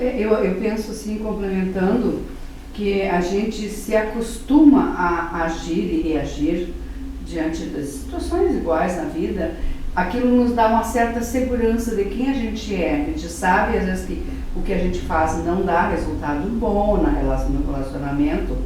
Eu penso assim, complementando, que a gente se acostuma a agir e reagir diante das situações iguais na vida. Aquilo nos dá uma certa segurança de quem a gente é. A gente sabe, às vezes, que o que a gente faz não dá resultado bom no relacionamento,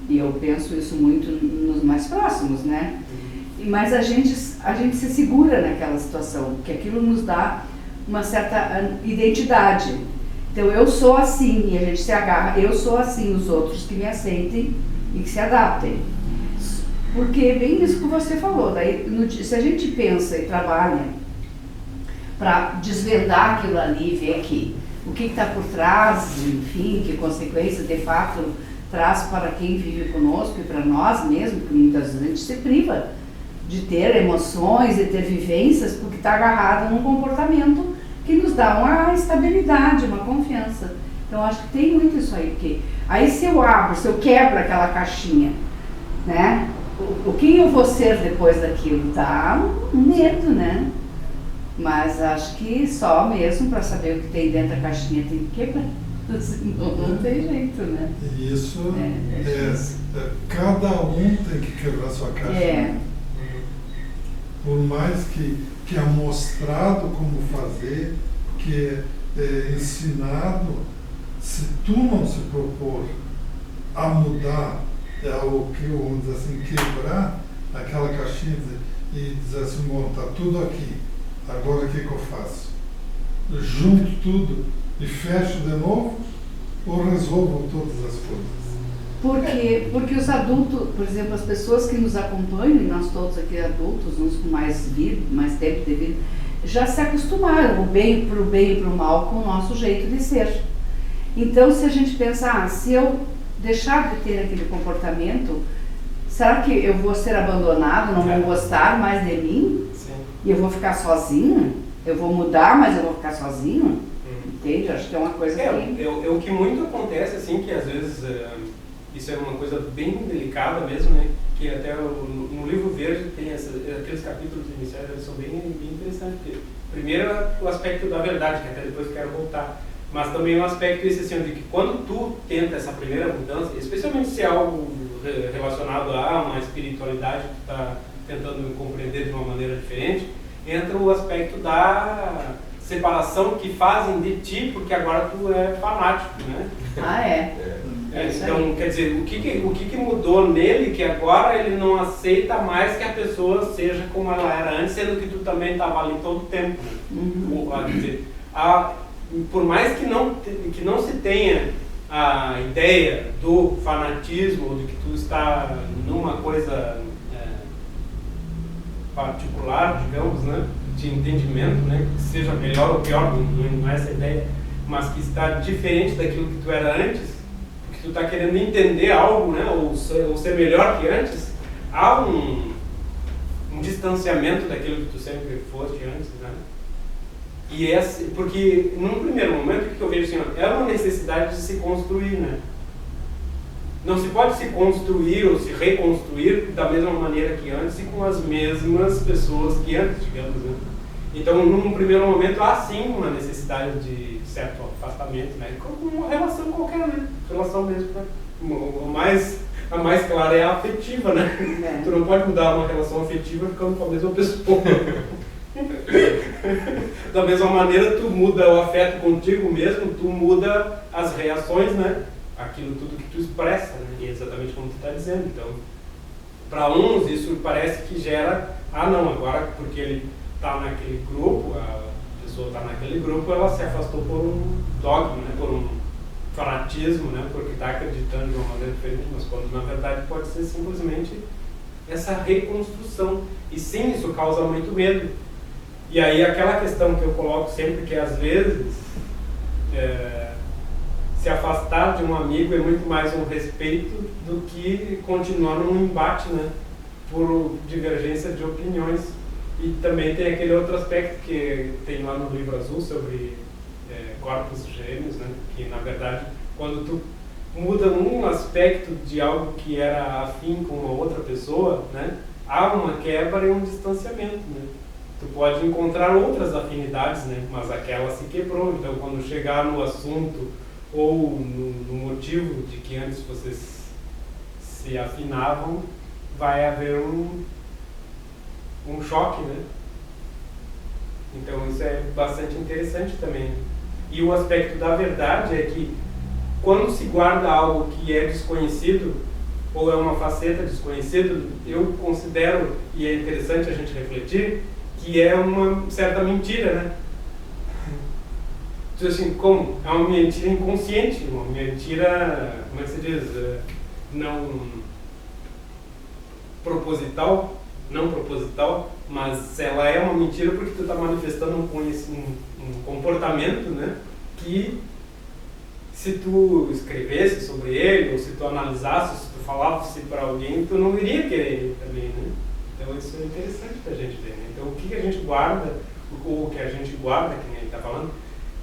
e eu penso isso muito nos mais próximos, né? Mas a gente se segura naquela situação, porque aquilo nos dá uma certa identidade. Então eu sou assim, e a gente se agarra, eu sou assim, os outros que me aceitem e que se adaptem. Porque é bem isso que você falou, daí, se a gente pensa e trabalha para desvendar aquilo ali, ver o que está por trás, enfim, que consequências de fato traz para quem vive conosco e para nós mesmos, porque muitas vezes a gente se priva de ter emoções e ter vivências porque está agarrado num comportamento que nos dá uma estabilidade, uma confiança. Então acho que tem muito isso aí, porque aí se eu quebro aquela caixinha, né? O que eu vou ser depois daquilo? Dá um medo, né? Mas acho que só mesmo para saber o que tem dentro da caixinha tem que quebrar. Senão não tem jeito, né? Isso cada um tem que quebrar sua caixinha. Por mais que é mostrado como fazer, que é ensinado, se tu não se propor a mudar, o que, vamos dizer assim, quebrar aquela caixinha e dizer assim, bom, tá tudo aqui, agora o que eu faço? Junto tudo e fecho de novo ou resolvo todas as coisas? Porque os adultos, por exemplo, as pessoas que nos acompanham, e nós todos aqui adultos, uns com mais tempo de vida, já se acostumaram, pro bem e pro mal, com o nosso jeito de ser. Então, se a gente pensar, se eu deixar de ter aquele comportamento, será que eu vou ser abandonado, não vão gostar mais de mim? Sim. E eu vou ficar sozinho? Eu vou mudar, mas eu vou ficar sozinho? Entende? Acho que é uma coisa que... O que muito acontece, assim, que às vezes isso é uma coisa bem delicada mesmo, né? Que até no livro verde tem aqueles capítulos iniciais, eles são bem interessantes. Porque, primeiro, o aspecto da verdade, que até depois quero voltar. Mas também um aspecto esse, assim, de que quando tu tenta essa primeira mudança, especialmente se é algo relacionado a uma espiritualidade que tu está tentando compreender de uma maneira diferente, entra o aspecto da separação que fazem de ti, porque agora tu é fanático, né? Então, quer dizer, o que mudou nele, que agora ele não aceita mais que a pessoa seja como ela era antes, sendo que tu também estava ali todo o tempo. Quer dizer, por mais que não se tenha a ideia do fanatismo, de que tu está numa coisa particular, digamos, né, de entendimento, né, que seja melhor ou pior, não é essa a ideia, mas que está diferente daquilo que tu era antes, porque tu está querendo entender algo, né, ou ser melhor que antes, há um distanciamento daquilo que tu sempre foste antes, né? Porque num primeiro momento o que eu vejo assim, é uma necessidade de se construir, né? Não se pode se construir ou se reconstruir da mesma maneira que antes e com as mesmas pessoas que antes, digamos, né? Então, num primeiro momento, há sim uma necessidade de certo afastamento, né? Como uma relação qualquer, né? Relação mesmo, né? A mais clara é a afetiva, né? Tu não pode mudar uma relação afetiva ficando com a mesma pessoa. Da mesma maneira, tu muda o afeto contigo mesmo, tu muda as reações, né? Aquilo tudo que tu expressa, né? E é exatamente como tu está dizendo. Então, para uns isso parece que gera, não, agora porque ele está naquele grupo, a pessoa está naquele grupo, ela se afastou por um dogma, né? Por um fanatismo, né? Porque está acreditando de uma maneira diferente, mas quando na verdade pode ser simplesmente essa reconstrução. E sim, isso causa muito medo. E aí aquela questão que eu coloco sempre, que às vezes se afastar de um amigo é muito mais um respeito do que continuar num embate, né, por divergência de opiniões. E também tem aquele outro aspecto que tem lá no livro azul sobre corpos gêmeos, né, que na verdade quando tu muda um aspecto de algo que era afim com uma outra pessoa, né, há uma quebra e um distanciamento, né? tu pode encontrar outras afinidades, né? Mas aquela se quebrou. Então, quando chegar no assunto ou no motivo de que antes vocês se afinavam, vai haver um choque, né? Então, isso é bastante interessante também. E o aspecto da verdade é que quando se guarda algo que é desconhecido, ou é uma faceta desconhecida, eu considero, e é interessante a gente refletir, que é uma certa mentira, né? Então, assim, como? É uma mentira inconsciente, uma mentira, como é que se diz? Não proposital, mas ela é uma mentira porque tu está manifestando um comportamento, né? Que se tu escrevesse sobre ele, ou se tu analisasse, se tu falasse para alguém, tu não iria querer ele também, né? Então isso é interessante da gente ver, né? Então o que a gente guarda, ou o que a gente guarda, que nem ele está falando,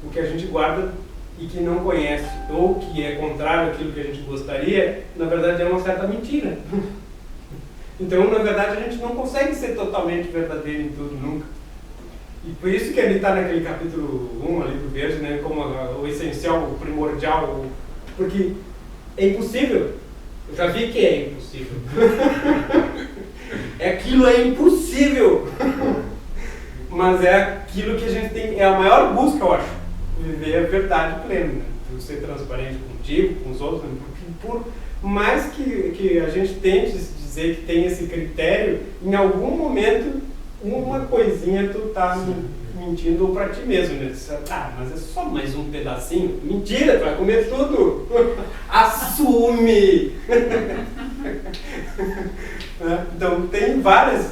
o que a gente guarda e que não conhece, ou que é contrário àquilo que a gente gostaria, na verdade é uma certa mentira. Então, na verdade, a gente não consegue ser totalmente verdadeiro em tudo, nunca. E por isso que ele está naquele capítulo 1 ali do Verde, né, como o essencial, o primordial, porque é impossível. Eu já vi que é impossível. Aquilo é impossível. Mas é aquilo que a gente tem, é a maior busca, eu acho, viver a verdade plena, né? Ser transparente contigo, com os outros, né? Porque por mais que a gente tente dizer que tem esse critério, em algum momento uma coisinha tu tá mentindo para ti mesmo, né? Mas é só mais um pedacinho. Mentira, tu vai comer tudo. Assume. Então tem várias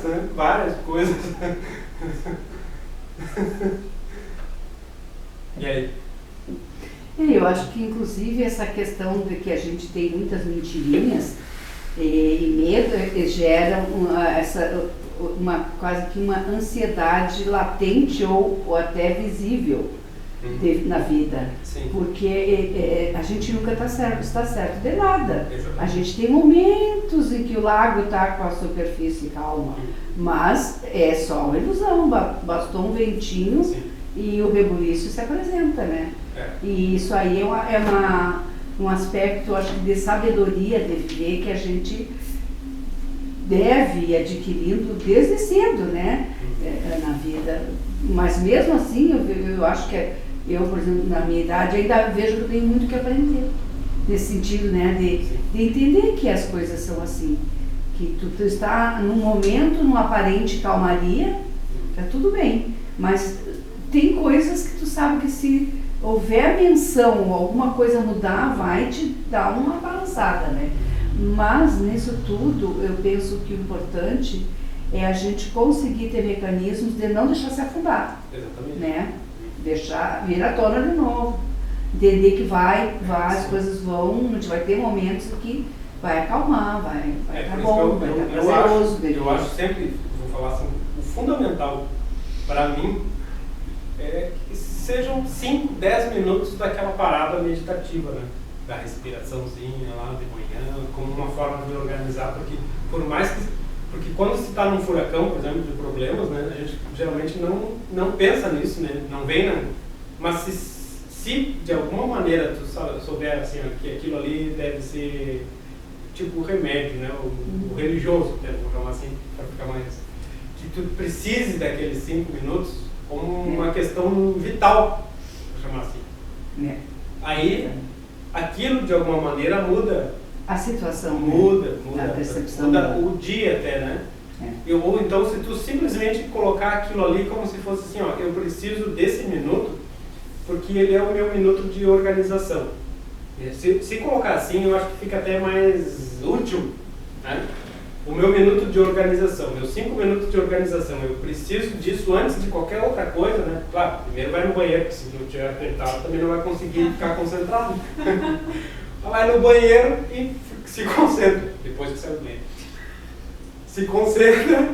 coisas. E aí? Eu acho que inclusive essa questão de que a gente tem muitas mentirinhas e medo gera quase que uma ansiedade latente ou até visível na vida. Sim. Porque a gente nunca está certo de nada. Exatamente. A gente tem momentos em que o lago está com a superfície calma, mas é só uma ilusão, bastou um ventinho. Sim. E o rebuliço se apresenta, né? E isso aí é um aspecto, acho que, de sabedoria de viver que a gente deve ir adquirindo desde cedo, né? Na vida. Mas mesmo assim, eu acho que eu, por exemplo, na minha idade, ainda vejo que eu tenho muito que aprender. Nesse sentido, né? De entender que as coisas são assim. Que tu está num momento, numa aparente calmaria, tá tudo bem. Mas tem coisas que tu sabe que se houver menção ou alguma coisa mudar, vai te dar uma balançada, né? Mas nisso tudo, eu penso que o importante é a gente conseguir ter mecanismos de não deixar se afundar. Exatamente. Né? Deixar vir à tona de novo. Entender que as coisas vão, a gente vai ter momentos que vai acalmar, vai estar bom, vai estar prazeroso. Eu acho sempre, vou falar assim, o fundamental para mim é que sejam 5, 10 minutos daquela parada meditativa, né? Da respiraçãozinha lá de manhã, como uma forma de organizar, porque por mais que... Porque quando se está num furacão, por exemplo, de problemas, né? A gente geralmente não pensa nisso, né? Não vem, né? Mas se de alguma maneira tu souber assim, que aquilo ali deve ser tipo o remédio, né? O religioso, né? Vou chamar assim, para ficar mais... Que tu precise daqueles 5 minutos como uma questão vital, vou chamar assim. Aí, aquilo de alguma maneira muda. A situação. Muda a percepção. Muda o dia até, né? Ou então, se tu simplesmente colocar aquilo ali como se fosse assim, ó, eu preciso desse minuto, porque ele é o meu minuto de organização. Se colocar assim, eu acho que fica até mais útil, né? O meu minuto de organização, meus 5 minutos de organização, eu preciso disso antes de qualquer outra coisa, né? Claro, primeiro vai no banheiro, porque se não tiver apertado também não vai conseguir ficar concentrado. Vai no banheiro e se concentra, depois que sai do banheiro. Se concentra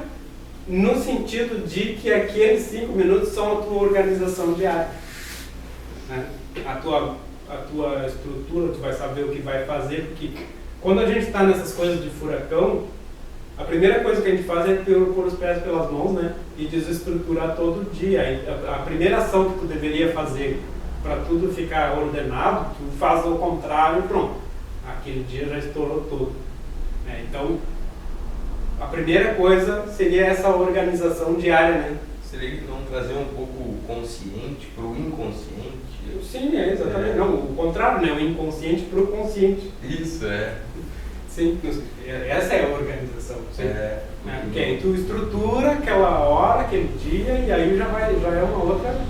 no sentido de que aqueles 5 minutos são a tua organização diária. Né? A tua estrutura, tu vai saber o que vai fazer, porque quando a gente está nessas coisas de furacão, A primeira coisa que a gente faz é pôr os pés pelas mãos, né? E desestruturar todo dia. A primeira ação que tu deveria fazer para tudo ficar ordenado, tu faz ao contrário e pronto. Aquele dia já estourou tudo. Né? Então, a primeira coisa seria essa organização diária, né? Seria que não trazer um pouco o consciente para o inconsciente? Sim, exatamente. Não, o contrário, né? O inconsciente para o consciente. Isso, Sim, essa é a organização. Sim. Né? Que aí tu estrutura aquela hora, aquele dia, e aí já é uma outra, né?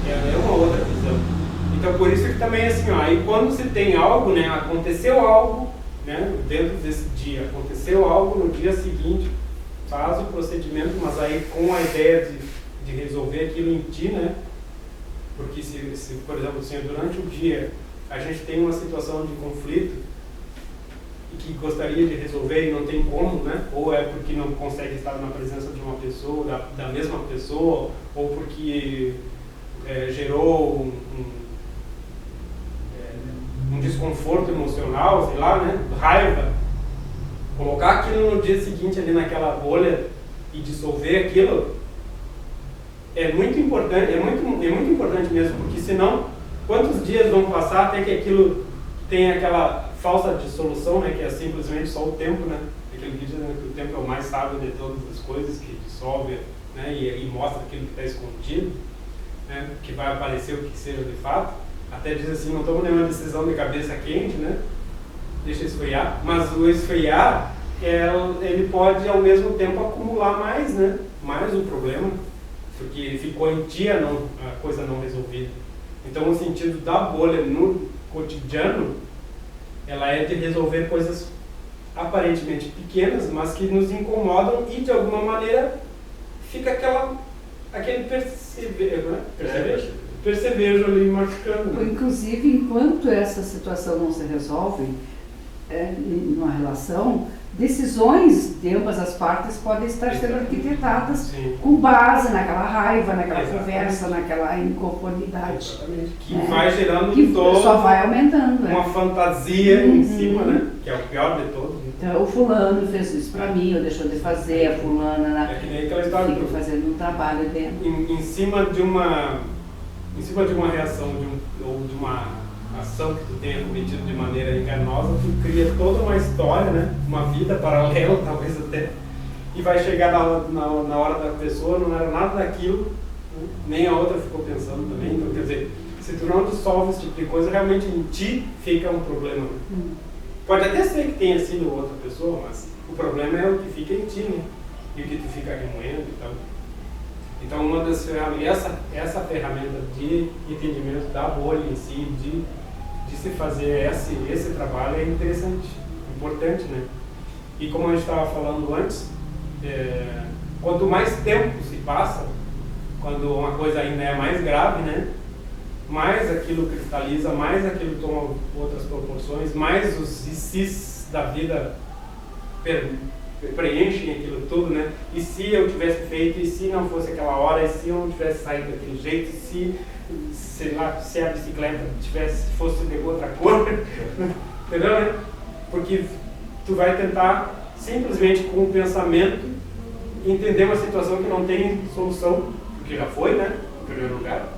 É uma outra visão. Então por isso que também assim, ó, aí quando se tem algo, né? Aconteceu algo, né? Dentro desse dia, aconteceu algo no dia seguinte, faz o procedimento, mas aí com a ideia de resolver aquilo em ti, né? Porque se por exemplo, assim, durante o dia a gente tem uma situação de conflito e que gostaria de resolver e não tem como, né? Ou é porque não consegue estar na presença de uma pessoa, da mesma pessoa, ou porque gerou um desconforto emocional, sei lá, né? Raiva. Colocar aquilo no dia seguinte ali naquela bolha e dissolver aquilo é muito importante, é muito importante mesmo, porque senão, quantos dias vão passar até que aquilo tenha aquela falsa dissolução, né, que é simplesmente só o tempo, né? Aquele que diz, né, que o tempo é o mais sábio de todas as coisas, que dissolve, né, e mostra aquilo que está escondido, né, que vai aparecer o que seja de fato. Até diz assim, não toma nenhuma decisão de cabeça quente, né? Deixa esfriar, mas o esfriar, ele pode ao mesmo tempo acumular mais, né? Mais um problema, porque ficou em ti a coisa não resolvida. Então o sentido da bolha no cotidiano, ela é de resolver coisas aparentemente pequenas, mas que nos incomodam e de alguma maneira fica aquele percevejo ali marcando. Inclusive, enquanto essa situação não se resolve numa relação, decisões de ambas as partes podem estar sendo arquitetadas Sim. com base naquela raiva, naquela Exatamente. Conversa, naquela inconformidade. Exatamente. Que vai gerando que todo só vai aumentando. uma fantasia em cima, né? Que é o pior de todos. Então, o fulano fez isso pra mim, ou deixou de fazer, a fulana É que nem aquela história fica fazendo um trabalho dentro. em cima de uma reação ou de uma ação que tu tenha cometido de maneira enganosa, tu cria toda uma história, né? Uma vida paralela, talvez até, e vai chegar na hora da pessoa, não era nada daquilo, né? Nem a outra ficou pensando também. Então, quer dizer, se tu não dissolve esse tipo de coisa, realmente em ti fica um problema. Pode até ser que tenha sido outra pessoa, mas o problema é o que fica em ti, né? E o que tu fica remoendo e tal. Então, uma das ferramentas, essa ferramenta de entendimento da bolha em si, de se fazer esse trabalho é interessante, importante, né? E como a gente estava falando antes, quanto mais tempo se passa, quando uma coisa ainda é mais grave, né? Mais aquilo cristaliza, mais aquilo toma outras proporções, mais os ICs da vida preenchem aquilo tudo, né? E se eu tivesse feito, e se não fosse aquela hora, e se eu não tivesse saído daquele jeito, e se, sei lá, se a bicicleta fosse de outra cor, entendeu, né? Porque tu vai tentar simplesmente com o pensamento entender uma situação que não tem solução, porque já foi, né? Em primeiro lugar.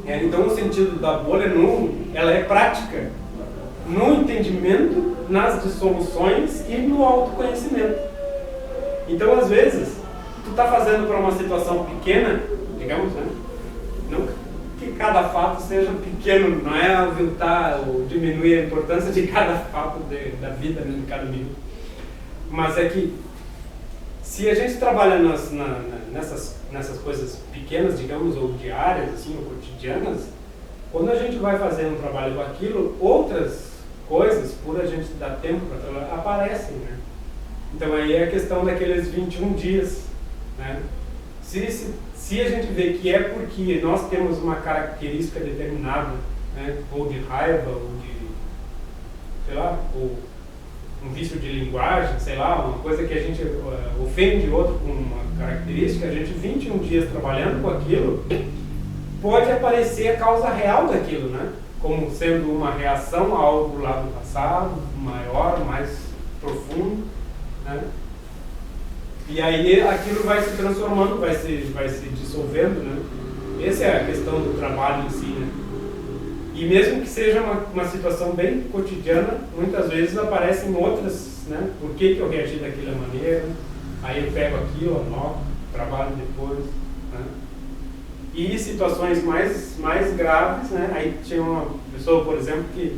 Então o sentido da bolha ela é prática no entendimento, nas dissoluções e no autoconhecimento. Então às vezes tu tá fazendo para uma situação pequena, digamos, né? Não que cada fato seja pequeno, não é aumentar ou diminuir a importância de cada fato da vida, né? De cada minuto, mas é que se a gente trabalha nessas coisas pequenas, digamos, ou diárias, assim, ou cotidianas, quando a gente vai fazendo um trabalho com aquilo, outras coisas, por a gente dar tempo para trabalhar, aparecem, né? Então aí é a questão daqueles 21 dias, né? Se a gente vê que é porque nós temos uma característica determinada, né? Ou de raiva, ou de, sei lá, ou um vício de linguagem, sei lá, uma coisa que a gente ofende o outro com uma característica, a gente 21 dias trabalhando com aquilo, pode aparecer a causa real daquilo, né? Como sendo uma reação a algo lá do passado, maior, mais profundo, né? E aí aquilo vai se transformando, vai se dissolvendo, né? Essa é a questão do trabalho em si, né? E mesmo que seja uma situação bem cotidiana, muitas vezes aparecem outras, né? Por que eu reagi daquela maneira? Aí eu pego aquilo, anoto, trabalho depois, né? E situações mais graves, né? Aí tinha uma pessoa, por exemplo, que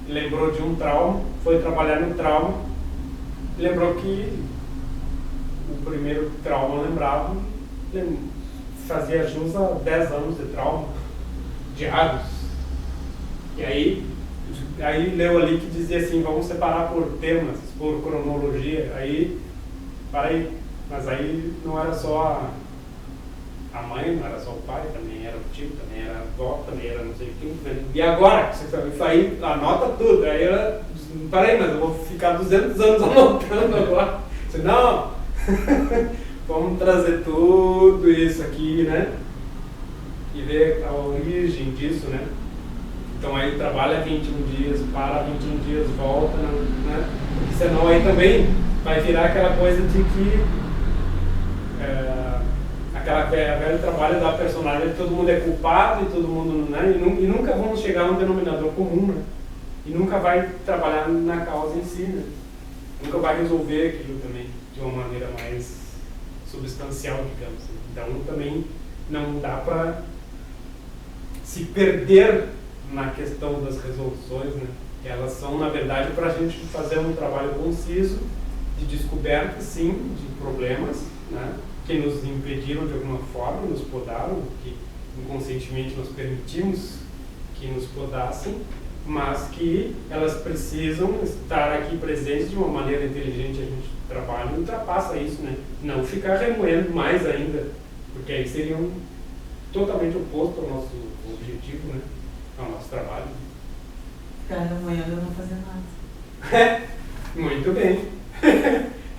lembrou de um trauma, foi trabalhar no trauma, lembrou que o primeiro trauma lembrado fazia jus a 10 anos de trauma diários. E aí leu ali que dizia assim, vamos separar por temas, por cronologia. Aí, mas aí não era só a mãe, não era só o pai, também era o tio, também era a avó, também era não sei quem. E agora? Isso aí anota tudo. Aí ela disse, peraí, mas eu vou ficar 200 anos anotando agora. Eu disse, não, vamos trazer tudo isso aqui, né? E ver a origem disso, né? Então aí trabalha 21 dias, para 21 dias, volta, né? Porque senão aí também vai virar aquela coisa de que aquela velho trabalho da personagem, todo mundo é culpado e todo mundo, né? E nunca vamos chegar a um denominador comum, né? E nunca vai trabalhar na causa em si, né? Nunca vai resolver aquilo também de uma maneira mais substancial, digamos. Então também não dá para se perder na questão das resoluções, né? Elas são, na verdade, para a gente fazer um trabalho conciso de descoberta, sim, de problemas, né? Que nos impediram de alguma forma, nos podaram, que inconscientemente nós permitimos que nos podassem, mas que elas precisam estar aqui presentes de uma maneira inteligente. A gente trabalha e ultrapassa isso, né? Não ficar remoendo mais ainda, porque aí seria totalmente oposto ao nosso objetivo, né? Ao nosso trabalho. Ficar remoendo e não fazer nada. Muito bem.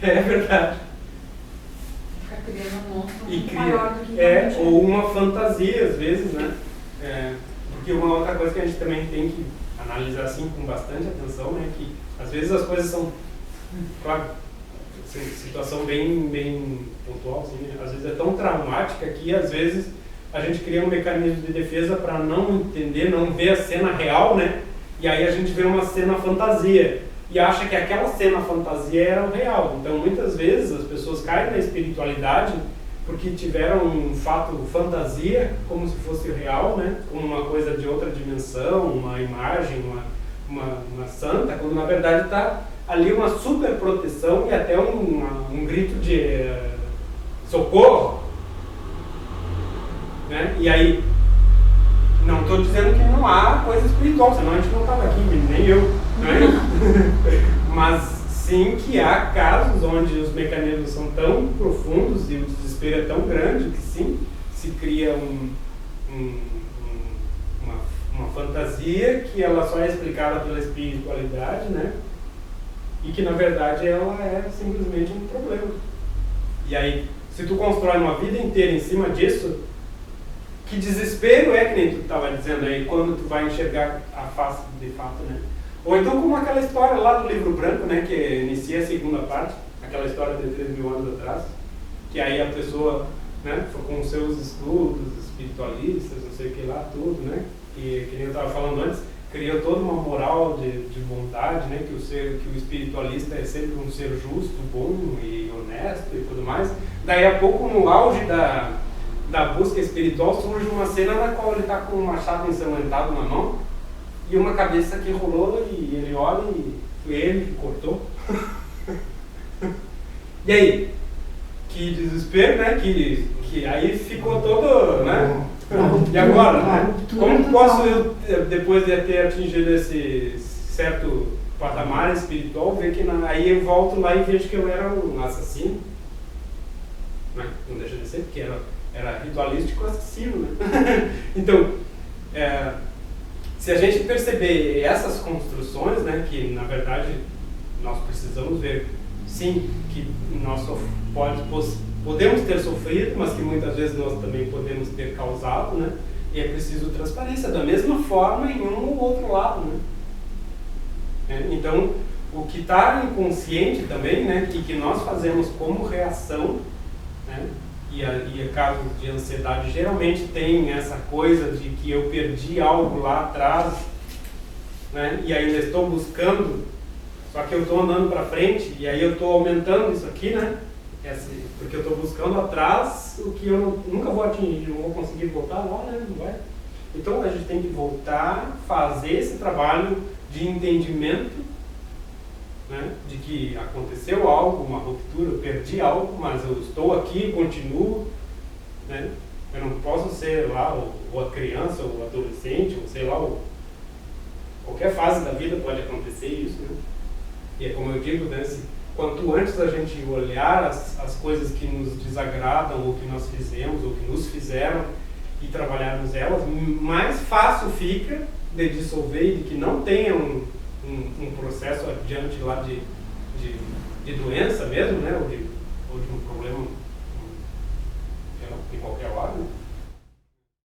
É verdade. Ficar criando um monstro E maior do que ou uma fantasia, às vezes, né? Porque uma outra coisa que a gente também tem que analisar assim com bastante atenção, né? Que às vezes as coisas são, claro, situação bem pontual, assim, né? Às vezes é tão traumática que às vezes a gente cria um mecanismo de defesa para não entender, não ver a cena real, né? E aí a gente vê uma cena fantasia e acha que aquela cena fantasia era o real. Então muitas vezes as pessoas caem na espiritualidade porque tiveram um fato fantasia como se fosse real, né? Como uma coisa de outra dimensão, uma imagem, uma santa, quando na verdade está ali uma super proteção e até um grito de socorro, né? E aí, não estou dizendo que não há coisa espiritual, senão a gente não estava aqui, nem eu, né? Mas sim que há casos onde os mecanismos são tão profundos e o desespero é tão grande que sim, se cria uma fantasia que ela só é explicada pela espiritualidade, né? E que na verdade ela é simplesmente um problema. E aí, se tu constrói uma vida inteira em cima disso, que desespero é, que nem tu estava dizendo aí, quando tu vai enxergar a face de fato, né? Ou então como aquela história lá do livro branco, né, que inicia a segunda parte, aquela história de 3.000 anos atrás, que aí a pessoa, né, com os seus estudos espiritualistas, não sei o que lá, tudo, né, e que nem eu estava falando antes, criou toda uma moral de bondade, né, que o espiritualista é sempre um ser justo, bom e honesto e tudo mais. Daí a pouco, no auge da busca espiritual, surge uma cena na qual ele está com um machado ensanguentado na mão e uma cabeça que rolou e ele olha e foi ele que cortou. E aí? Que desespero, né? Que aí ficou todo, né? E agora, né? Como posso eu, depois de ter atingido esse certo patamar espiritual, ver que aí eu volto lá e vejo que eu era um assassino? Não deixa de ser, porque era ritualístico assassino, né? Então, se a gente perceber essas construções, né, que na verdade nós precisamos ver, sim, que nós podemos ter sofrido, mas que muitas vezes nós também podemos ter causado, né? E é preciso transparência, da mesma forma em um ou outro lado, né? Então, o que está inconsciente também, né, que nós fazemos como reação, né, e caso de ansiedade geralmente tem essa coisa de que eu perdi algo lá atrás, né, e ainda estou buscando, só que eu estou andando para frente e aí eu estou aumentando isso aqui, né, porque eu estou buscando atrás o que eu nunca vou atingir, não vou conseguir voltar lá, né, não vai. Então a gente tem que voltar, fazer esse trabalho de entendimento, né, de que aconteceu algo, uma ruptura, eu perdi algo, mas eu estou aqui, continuo, né, eu não posso ser lá ou a criança, ou o adolescente, ou sei lá, qualquer fase da vida pode acontecer isso, né, e é como eu digo, né, quanto antes a gente olhar as coisas que nos desagradam, ou que nós fizemos, ou que nos fizeram, e trabalharmos elas, mais fácil fica de dissolver e de que não tenha um processo adiante lá de doença mesmo, né, ou de um problema em qualquer